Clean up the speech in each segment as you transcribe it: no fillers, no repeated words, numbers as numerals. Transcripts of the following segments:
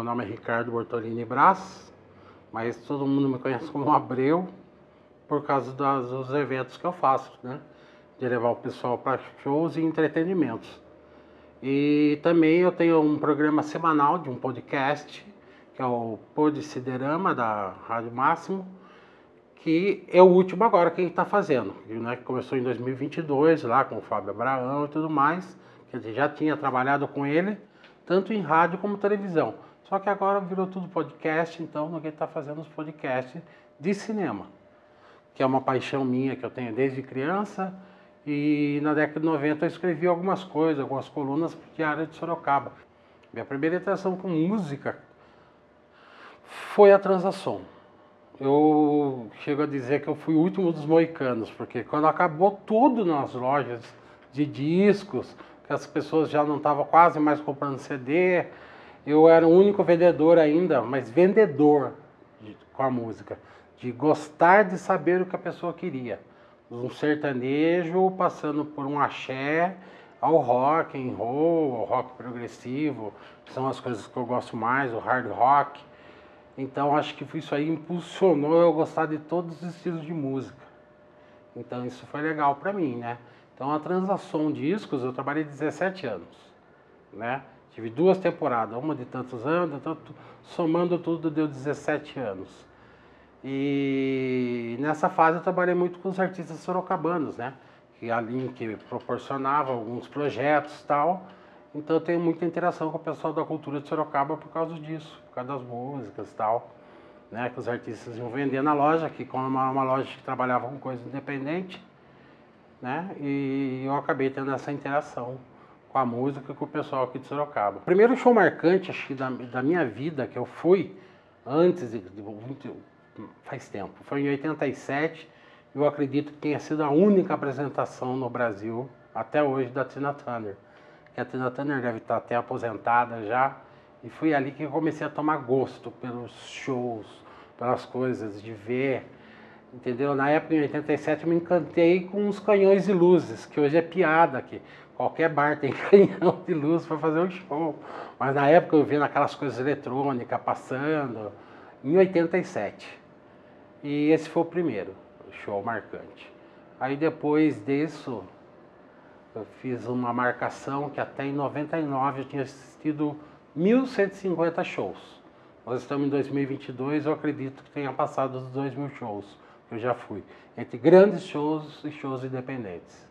meu nome é Ricardo Bortolini Brás, mas todo mundo me conhece como Abreu, por causa dos eventos que eu faço, né? De levar o pessoal para shows e entretenimentos. E também eu tenho um programa semanal de um podcast, que é o Podciderama, da Rádio Máximo, que é o último agora que a gente está fazendo, né? Que começou em 2022, lá com o Fábio Abraão e tudo mais, que a gente já tinha trabalhado com ele, tanto em rádio como televisão. Só que agora virou tudo podcast, então a gente está fazendo os podcasts de cinema, que é uma paixão minha que eu tenho desde criança. E na década de 90 eu escrevi algumas coisas, algumas colunas para o Diário de Sorocaba. Minha primeira interação com música foi a Transação. Eu chego a dizer que eu fui o último dos moicanos, porque quando acabou tudo nas lojas de discos, que as pessoas já não estavam quase mais comprando CD, eu era o único vendedor ainda, mas vendedor com a música, de gostar de saber o que a pessoa queria. Um sertanejo passando por um axé, ao rock and roll, ao rock progressivo, que são as coisas que eu gosto mais, o hard rock. Então acho que isso aí impulsionou eu gostar de todos os estilos de música. Então isso foi legal para mim, né? Então a Transação Discos eu trabalhei 17 anos, né? Tive 2 temporadas, uma de tantos anos, somando tudo deu 17 anos. E nessa fase eu trabalhei muito com os artistas sorocabanos, né? Que a Link proporcionava alguns projetos e tal. Então eu tenho muita interação com o pessoal da cultura de Sorocaba por causa disso, por causa das músicas e tal. Né? Que os artistas iam vender na loja, que como uma loja que trabalhava com coisa independente, né? E eu acabei tendo essa interação com a música com o pessoal aqui de Sorocaba. O primeiro show marcante, acho que da minha vida, que eu fui antes faz tempo, foi em 87, eu acredito que tenha sido a única apresentação no Brasil, até hoje, da Tina Turner. Que a Tina Turner deve estar até aposentada já, e foi ali que eu comecei a tomar gosto pelos shows, pelas coisas, de ver, entendeu? Na época, em 87, eu me encantei com os canhões de luzes, que hoje é piada aqui. Qualquer bar tem canhão de luz para fazer um show. Mas na época eu via aquelas coisas eletrônicas passando, em 87. E esse foi o primeiro show marcante. Aí depois disso, eu fiz uma marcação que até em 99 eu tinha assistido 1.150 shows. Nós estamos em 2022, eu acredito que tenha passado os 2.000 shows que eu já fui. Entre grandes shows e shows independentes.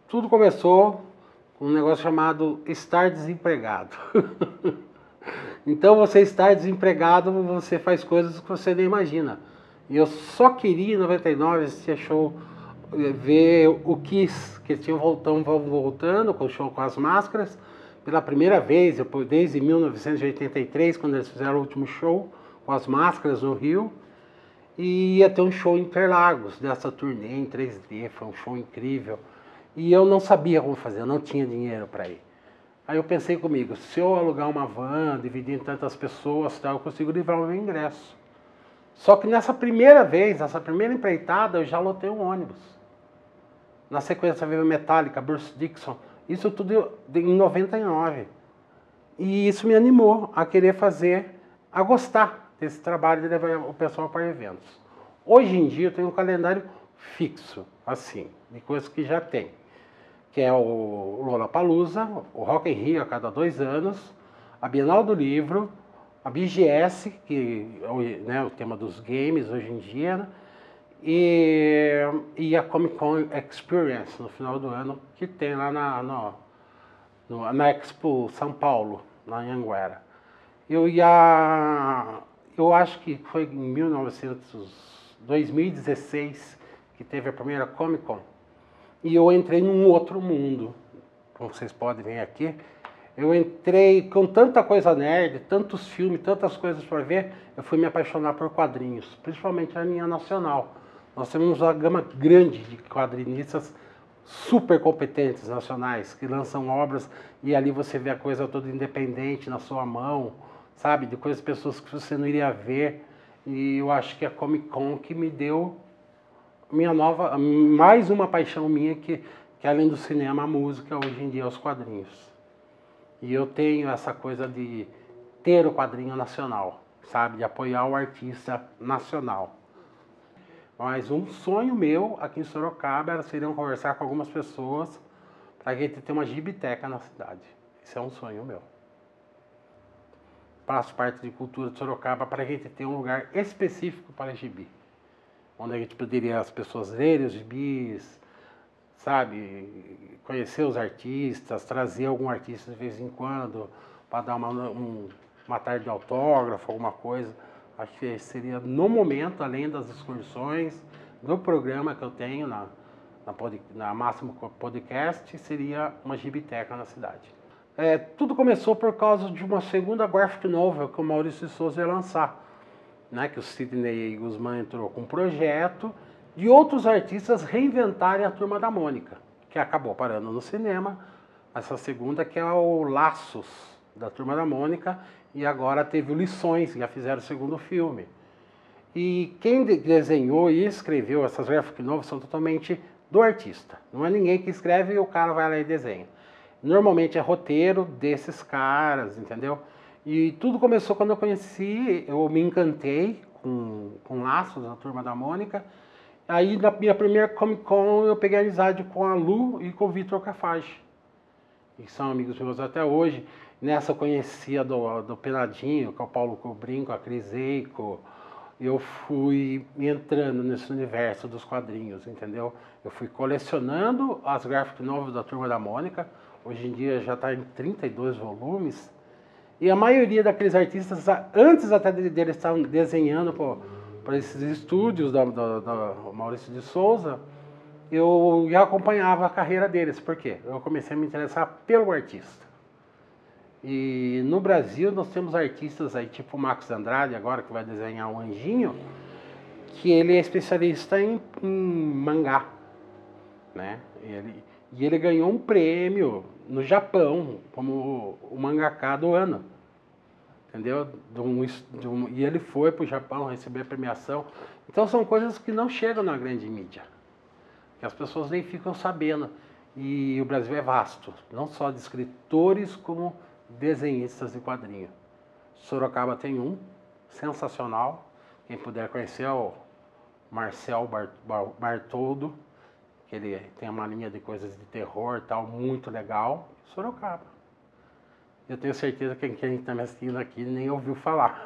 Tudo começou com um negócio chamado estar desempregado. Então você estar desempregado, você faz coisas que você nem imagina. E eu só queria em 99 assistir show, ver o Kiss, que eles voltando com o show com as máscaras, pela primeira vez, desde 1983, quando eles fizeram o último show com as máscaras no Rio, e ia ter um show em Interlagos, dessa turnê em 3D, foi um show incrível. E eu não sabia como fazer, eu não tinha dinheiro para ir. Aí eu pensei comigo, se eu alugar uma van, dividir em tantas pessoas, tal, eu consigo livrar o meu ingresso. Só que nessa primeira vez, nessa primeira empreitada, eu já lotei um ônibus. Na sequência veio Metallica, Bruce Dickinson, isso tudo em 99. E isso me animou a querer fazer, a gostar desse trabalho de levar o pessoal para eventos. Hoje em dia eu tenho um calendário fixo, assim, de coisas que já tem. Que é o Lollapalooza, o Rock in Rio a cada 2 anos, a Bienal do Livro, a BGS, que é né, o tema dos games hoje em dia, né? E a Comic Con Experience no final do ano, que tem lá na Expo São Paulo, na Anhanguera. Eu acho que foi em 2016 que teve a primeira Comic Con. E eu entrei num outro mundo, como vocês podem ver aqui. Eu entrei com tanta coisa nerd, tantos filmes, tantas coisas para ver, eu fui me apaixonar por quadrinhos, principalmente a linha nacional. Nós temos uma gama grande de quadrinistas super competentes nacionais, que lançam obras e ali você vê a coisa toda independente na sua mão, sabe? De coisas, pessoas que você não iria ver. E eu acho que a Comic Con que me deu mais uma paixão minha que além do cinema, a música, hoje em dia, os quadrinhos. E eu tenho essa coisa de ter o quadrinho nacional, sabe? De apoiar o artista nacional. Mas um sonho meu aqui em Sorocaba seria conversar com algumas pessoas para a gente ter uma gibiteca na cidade. Esse é um sonho meu. Faço parte de cultura de Sorocaba para a gente ter um lugar específico para gibi. Onde a gente poderia as pessoas lerem os gibis, sabe? Conhecer os artistas, trazer algum artista de vez em quando para dar uma tarde de autógrafo, alguma coisa. Acho que seria, no momento, além das excursões, do programa que eu tenho na Máximo Podcast, seria uma gibiteca na cidade. Tudo começou por causa de uma segunda graphic novel que o Maurício de Souza ia lançar, né? Que o Sidney Guzmán entrou com um projeto de outros artistas reinventarem a Turma da Mônica, que acabou parando no cinema. Essa segunda que é o Laços, da Turma da Mônica, e agora teve o Lições, já fizeram o segundo filme. E quem desenhou e escreveu essas graphic novels são totalmente do artista. Não é ninguém que escreve e o cara vai lá e desenha. Normalmente é roteiro desses caras, entendeu? E tudo começou quando eu me encantei com Laços, da Turma da Mônica. Aí na minha primeira Comic Con eu peguei amizade com a Lu e com o Vitor Cafage, que são amigos meus até hoje. Nessa eu conhecia do Penadinho, com o Paulo Cobrim, com a Cris Eico. Eu fui entrando nesse universo dos quadrinhos, entendeu? Eu fui colecionando as graphic novels da Turma da Mônica. Hoje em dia já está em 32 volumes. E a maioria daqueles artistas, antes até deles estarem desenhando para esses estúdios da Maurício de Souza, eu já acompanhava a carreira deles. Por quê? Eu comecei a me interessar pelo artista. E no Brasil nós temos artistas aí, tipo o Max Andrade, agora que vai desenhar o Anjinho, que ele é especialista em mangá, né? E ele ganhou um prêmio no Japão como o mangaka do ano, entendeu? E ele foi para o Japão receber a premiação. Então são coisas que não chegam na grande mídia, que as pessoas nem ficam sabendo. E o Brasil é vasto, não só de escritores como desenhistas de quadrinho. Sorocaba tem um sensacional, quem puder conhecer é o Marcel Bartoldo, que ele tem uma linha de coisas de terror e tal, muito legal. Sorocaba. Eu tenho certeza que quem está me assistindo aqui nem ouviu falar.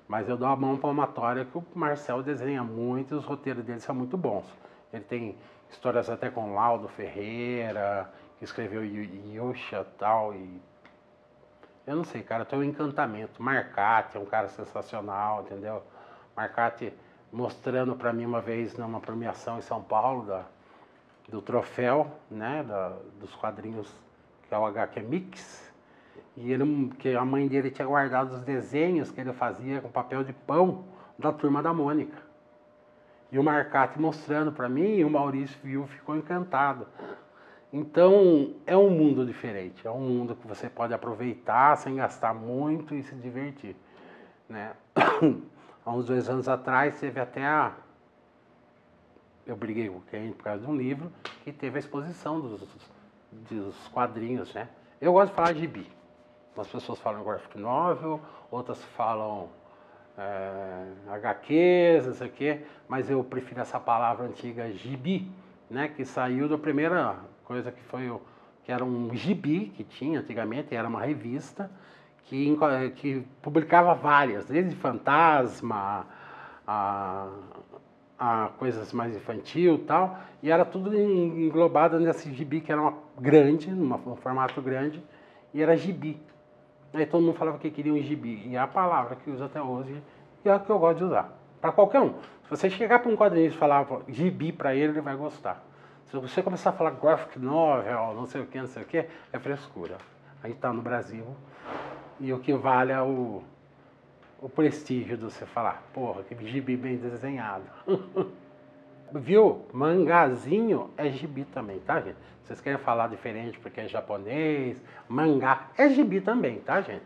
Mas eu dou a mão palmatória que o Marcel desenha muito e os roteiros dele são muito bons. Ele tem histórias até com Laudo Ferreira, que escreveu Yusha e tal, e eu não sei, cara, tem um encantamento. Marcati é um cara sensacional, entendeu? Marcati mostrando para mim uma vez numa premiação em São Paulo do troféu, né, dos quadrinhos, que é o HQ Mix, e que a mãe dele tinha guardado os desenhos que ele fazia com papel de pão da Turma da Mônica. E o Marcati mostrando para mim, e o Maurício viu, ficou encantado. Então, é um mundo diferente, é um mundo que você pode aproveitar sem gastar muito e se divertir, né? Há uns 2 anos atrás, teve até eu briguei com o cliente por causa de um livro que teve a exposição dos quadrinhos, né? Eu gosto de falar de gibi. As pessoas falam graphic novel, outras falam HQs, não sei o quê, mas eu prefiro essa palavra antiga gibi, né? Que saiu da primeira coisa que era um gibi que tinha antigamente, era uma revista que publicava várias, desde fantasma a coisas mais infantil e tal, e era tudo englobado nesse gibi que era um formato grande, e era gibi. Aí todo mundo falava que queria um gibi, e é a palavra que usa até hoje, e é a que eu gosto de usar, para qualquer um. Se você chegar para um quadrinista e falar gibi para ele, ele vai gostar. Se você começar a falar graphic novel, não sei o que, é frescura. A gente está no Brasil, e o que vale é o prestígio de você falar, porra, que gibi bem desenhado. Viu? Mangazinho é gibi também, tá, gente? Vocês querem falar diferente porque é japonês, mangá é gibi também, tá, gente?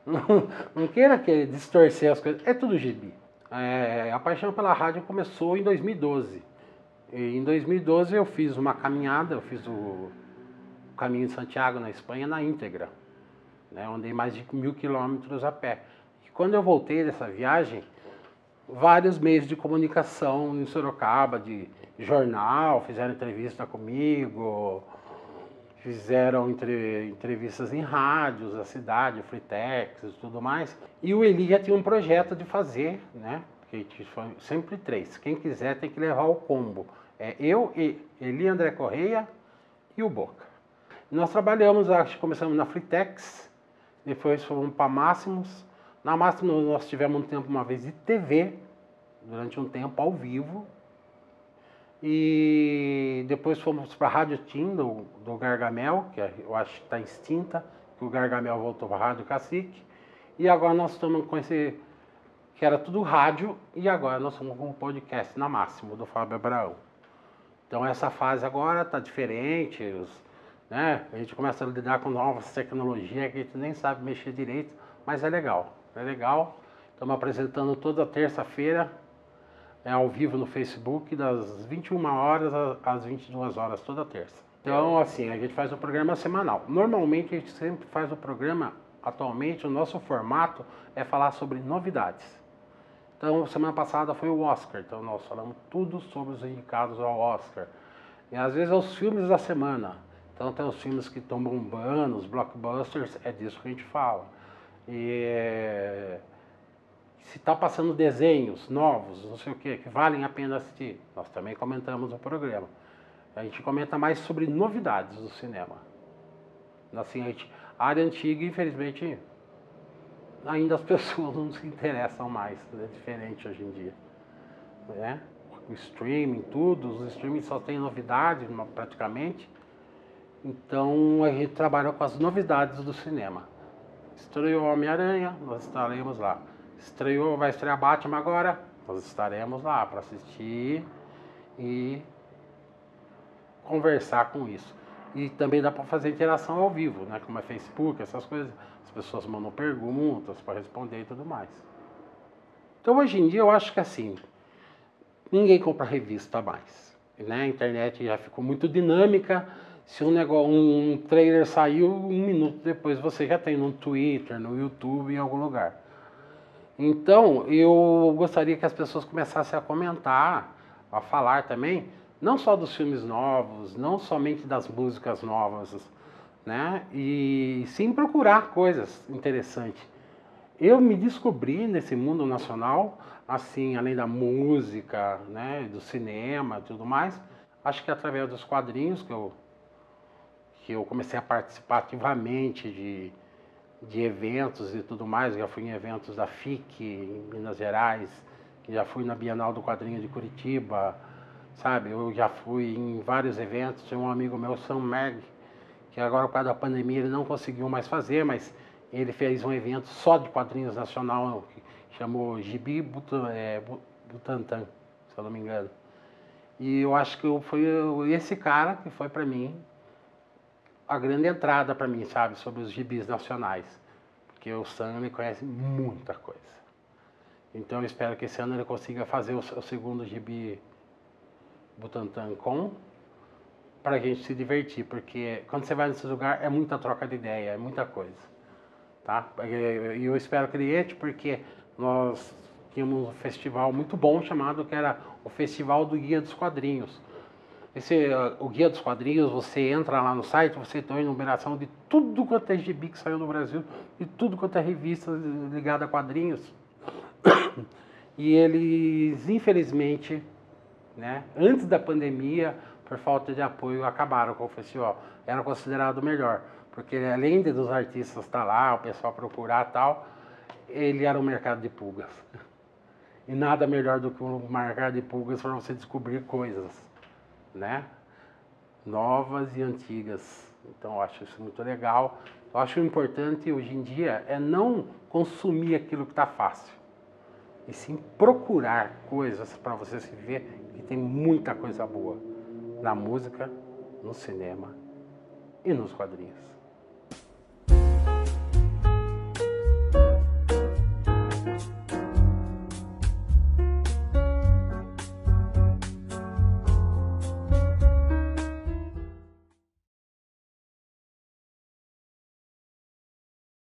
Não queira distorcer as coisas, é tudo gibi. A paixão pela rádio começou em 2012. E em 2012 eu fiz uma caminhada, eu fiz o Caminho de Santiago na Espanha na íntegra. né? Eu andei mais de 1.000 quilômetros a pé. E quando eu voltei dessa viagem, vários meios de comunicação em Sorocaba, de jornal, fizeram entrevista comigo, fizeram entrevistas em rádios da cidade, Fritex e tudo mais. E o Eli já tinha um projeto de fazer, né? Que foi sempre 3. Quem quiser tem que levar o combo. É eu, Eli André Correia e o Boca. Nós trabalhamos, acho que começamos na Fritex, depois fomos para Máximos. Na Máximos nós tivemos um tempo, uma vez, de TV, durante um tempo, ao vivo. E depois fomos para a Rádio Tim, do Gargamel, que eu acho que está extinta, que o Gargamel voltou para a Rádio Cacique. E agora nós estamos com esse, que era tudo rádio, e agora nós estamos com um podcast na Máximo, do Fábio Abraão. Então essa fase agora está diferente, né? A gente começa a lidar com novas tecnologias que a gente nem sabe mexer direito, mas é legal. É legal. Estamos apresentando toda terça-feira, ao vivo no Facebook, das 21 horas às 22 horas, toda terça. Então, assim, a gente faz um programa semanal. Normalmente a gente sempre faz o programa, atualmente, o nosso formato é falar sobre novidades. Então, semana passada foi o Oscar, então nós falamos tudo sobre os indicados ao Oscar. E às vezes é os filmes da semana. Então tem os filmes que estão bombando, os blockbusters, é disso que a gente fala. E se está passando desenhos novos, não sei o que valem a pena assistir, nós também comentamos no programa. A gente comenta mais sobre novidades do cinema. Assim, a área antiga, infelizmente, ainda as pessoas não se interessam mais, é diferente hoje em dia, né? O streaming, tudo, os streaming só tem novidade praticamente, então a gente trabalha com as novidades do cinema. Estreou Homem-Aranha, nós estaremos lá. Vai estrear Batman agora, nós estaremos lá para assistir e conversar com isso. E também dá para fazer interação ao vivo, né? Como é Facebook, essas coisas. As pessoas mandam perguntas para responder e tudo mais. Então hoje em dia eu acho que assim, ninguém compra revista mais, né? A internet já ficou muito dinâmica. Se um trailer saiu, 1 minuto depois você já tem no Twitter, no YouTube, em algum lugar. Então, eu gostaria que as pessoas começassem a comentar, a falar também, não só dos filmes novos, não somente das músicas novas, né? E sim procurar coisas interessantes. Eu me descobri nesse mundo nacional, assim, além da música, né, do cinema e tudo mais, acho que através dos quadrinhos que eu comecei a participar ativamente de eventos e tudo mais. Já fui em eventos da FIC em Minas Gerais, já fui na Bienal do Quadrinho de Curitiba, sabe? Eu já fui em vários eventos. Tinha um amigo meu, Sam Meg, que agora por causa da pandemia ele não conseguiu mais fazer, mas ele fez um evento só de quadrinhos nacional, que chamou Gibi Butantan, se eu não me engano. E eu acho que foi esse cara que foi para mim a grande entrada para mim, sabe, sobre os gibis nacionais. Porque o Sam, ele conhece muita coisa. Então eu espero que esse ano ele consiga fazer o segundo gibi Butantan para a gente se divertir, porque quando você vai nesse lugar é muita troca de ideia, é muita coisa, tá? E eu espero que ele entre, porque nós tínhamos um festival muito bom chamado, que era o Festival do Guia dos Quadrinhos. O Guia dos Quadrinhos, você entra lá no site, você tem uma enumeração de tudo quanto é gibi que saiu no Brasil, e tudo quanto é revista ligada a quadrinhos. E eles, infelizmente, né, antes da pandemia, por falta de apoio, acabaram com o festival. Era considerado o melhor, porque além dos artistas estar lá, o pessoal procurar e tal, ele era um mercado de pulgas. E nada melhor do que um mercado de pulgas para você descobrir coisas, né, novas e antigas. Então eu acho isso muito legal. Eu acho importante hoje em dia é não consumir aquilo que está fácil, e sim procurar coisas para você se ver que tem muita coisa boa na música, no cinema e nos quadrinhos.